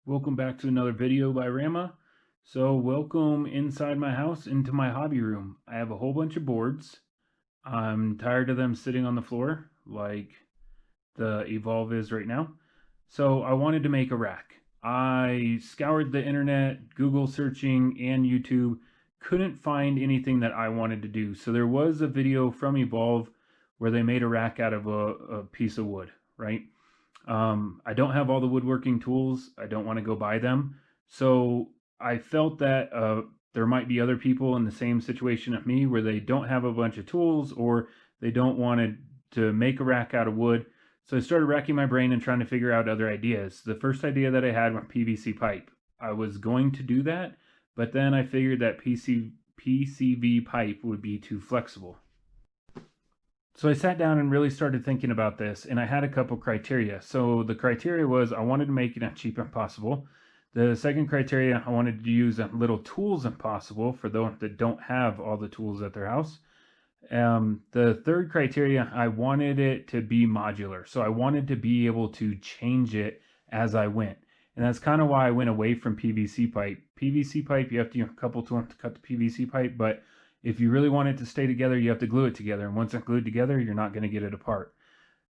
Welcome back to another video by Rama. So welcome inside my house into my hobby room. I have a whole bunch of boards. I'm tired of them sitting on the floor like the Evolve is right now. So I wanted to make a rack. I scoured the internet, Google searching, and YouTube. Couldn't find anything that I wanted to do. So there was a video from Evolve where they made a rack out of a piece of wood, right? I don't have all the woodworking tools. I don't want to go buy them. So I felt that there might be other people in the same situation as me where they don't have a bunch of tools or they don't want to make a rack out of wood. So I started racking my brain and trying to figure out other ideas. The first idea that I had was PVC pipe. I was going to do that, but then I figured that PCV pipe would be too flexible. So I sat down and really started thinking about this, and I had a couple criteria. So the criteria was I wanted to make it as cheap as possible. The second criteria, I wanted to use as little tools as possible for those that don't have all the tools at their house. The third criteria, I wanted it to be modular. So I wanted to be able to change it as I went. And that's kind of why I went away from PVC pipe. PVC pipe, you have to use a couple tools to cut the PVC pipe, but if you really want it to stay together, you have to glue it together. And once it's glued together, you're not going to get it apart.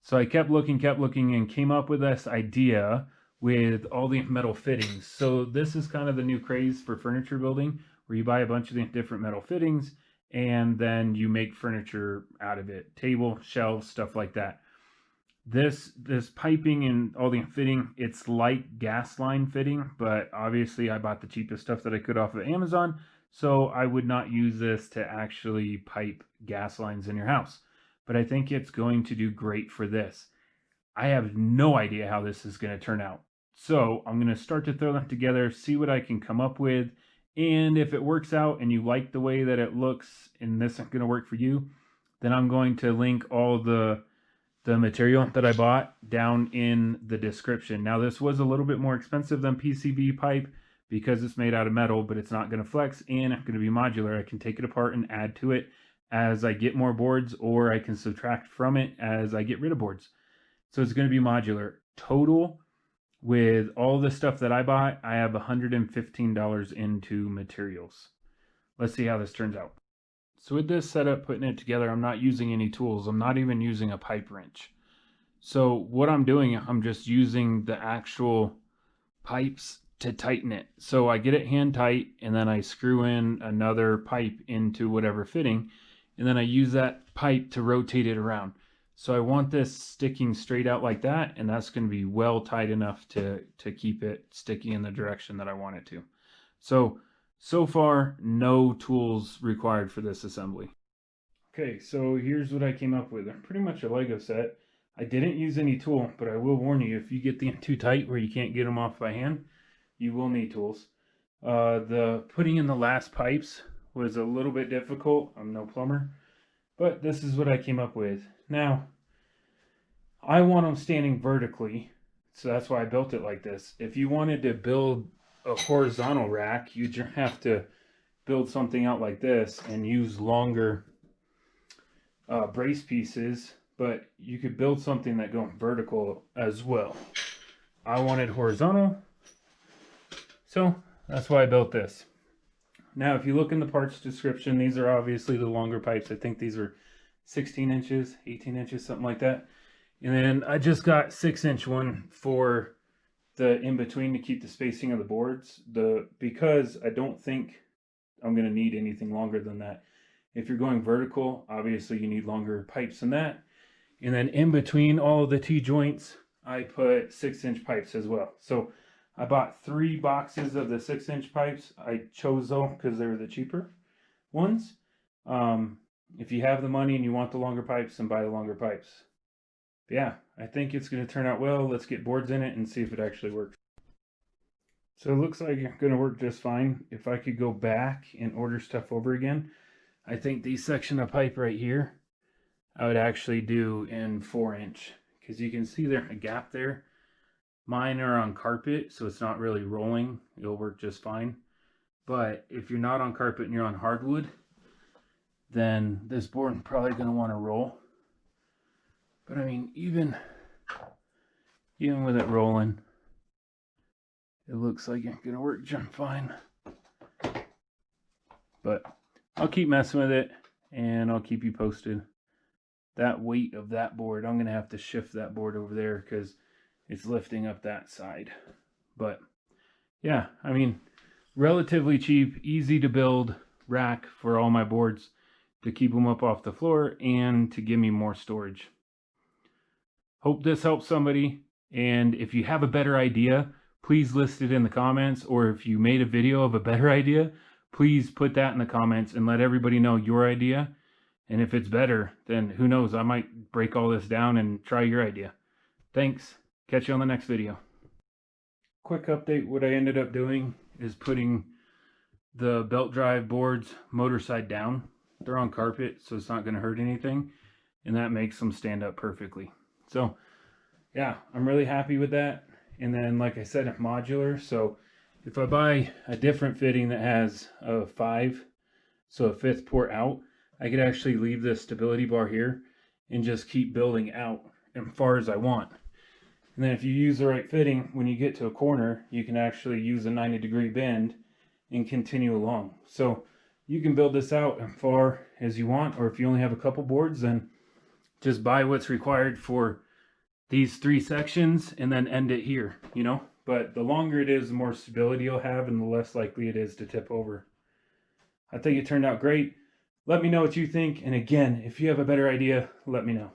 So I kept looking, and came up with this idea with all the metal fittings. So this is kind of the new craze for furniture building, where you buy a bunch of the different metal fittings, and then you make furniture out of it. Table, shelves, stuff like that. This piping and all the fitting, it's like gas line fitting, but obviously I bought the cheapest stuff that I could off of Amazon. So I would not use this to actually pipe gas lines in your house. But I think it's going to do great for this. I have no idea how this is going to turn out. So I'm going to start to throw them together, see what I can come up with. And if it works out and you like the way that it looks and this is going to work for you, then I'm going to link all the material that I bought down in the description. Now this was a little bit more expensive than PCV pipe, because it's made out of metal, but it's not going to flex and it's going to be modular. I can take it apart and add to it as I get more boards, or I can subtract from it as I get rid of boards. So it's going to be modular. Total, with all the stuff that I bought, I have $115 into materials. Let's see how this turns out. So with this setup, putting it together, I'm not using any tools. I'm not even using a pipe wrench. So what I'm doing, I'm just using the actual pipes to tighten it. So I get it hand tight, and then I screw in another pipe into whatever fitting, and then I use that pipe to rotate it around. So I want this sticking straight out like that, and that's going to be well tight enough to keep it sticking in the direction that I want it to. So far, no tools required for this assembly. Okay, so here's what I came up with. Pretty much a Lego set. I didn't use any tool, but I will warn you, if you get them too tight where you can't get them off by hand, you will need tools. The putting in the last pipes was a little bit difficult. I'm no plumber, but this is what I came up with. Now, I want them standing vertically, so that's why I built it like this. If you wanted to build a horizontal rack, you'd have to build something out like this and use longer brace pieces, but you could build something that goes vertical as well. I wanted horizontal, so that's why I built this. Now, if you look in the parts description, these are obviously the longer pipes. I think these are 16 inches, 18 inches, something like that. And then I just got 6-inch one for the in-between to keep the spacing of the boards. Because I don't think I'm going to need anything longer than that. If you're going vertical, obviously you need longer pipes than that. And then in between all of the T-joints, I put 6-inch pipes as well. So I bought 3 boxes of the 6-inch pipes. I chose those because they were the cheaper ones. If you have the money and you want the longer pipes, then buy the longer pipes. But yeah, I think it's going to turn out well. Let's get boards in it and see if it actually works. So it looks like it's going to work just fine. If I could go back and order stuff over again, I think these section of pipe right here, I would actually do in 4-inch, because you can see there's a gap there. Mine are on carpet, so it's not really rolling. It'll work just fine. But if you're not on carpet and you're on hardwood, then this board is probably going to want to roll. But I mean, even with it rolling, it looks like it's gonna work just fine. But I'll keep messing with it and I'll keep you posted. That weight of that board, I'm gonna have to shift that board over there because it's lifting up that side. But yeah, I mean, relatively cheap, easy to build rack for all my boards to keep them up off the floor and to give me more storage. Hope this helps somebody, and if you have a better idea, please list it in the comments, or if you made a video of a better idea, please put that in the comments and let everybody know your idea. And if it's better, then who knows, I might break all this down and try your idea. Thanks. Catch you on the next video. Quick update, what I ended up doing is putting the belt drive boards motor side down. They're on carpet, so it's not going to hurt anything, and that makes them stand up perfectly. So yeah, I'm really happy with that. And then, like I said, it's modular, so if I buy a different fitting that has a 5, so a 5th port out, I could actually leave this stability bar here and just keep building out as far as I want. And then if you use the right fitting, when you get to a corner, you can actually use a 90-degree bend and continue along. So you can build this out as far as you want, or if you only have a couple boards, then just buy what's required for these 3 sections and then end it here, you know? But the longer it is, the more stability you'll have and the less likely it is to tip over. I think it turned out great. Let me know what you think. And again, if you have a better idea, let me know.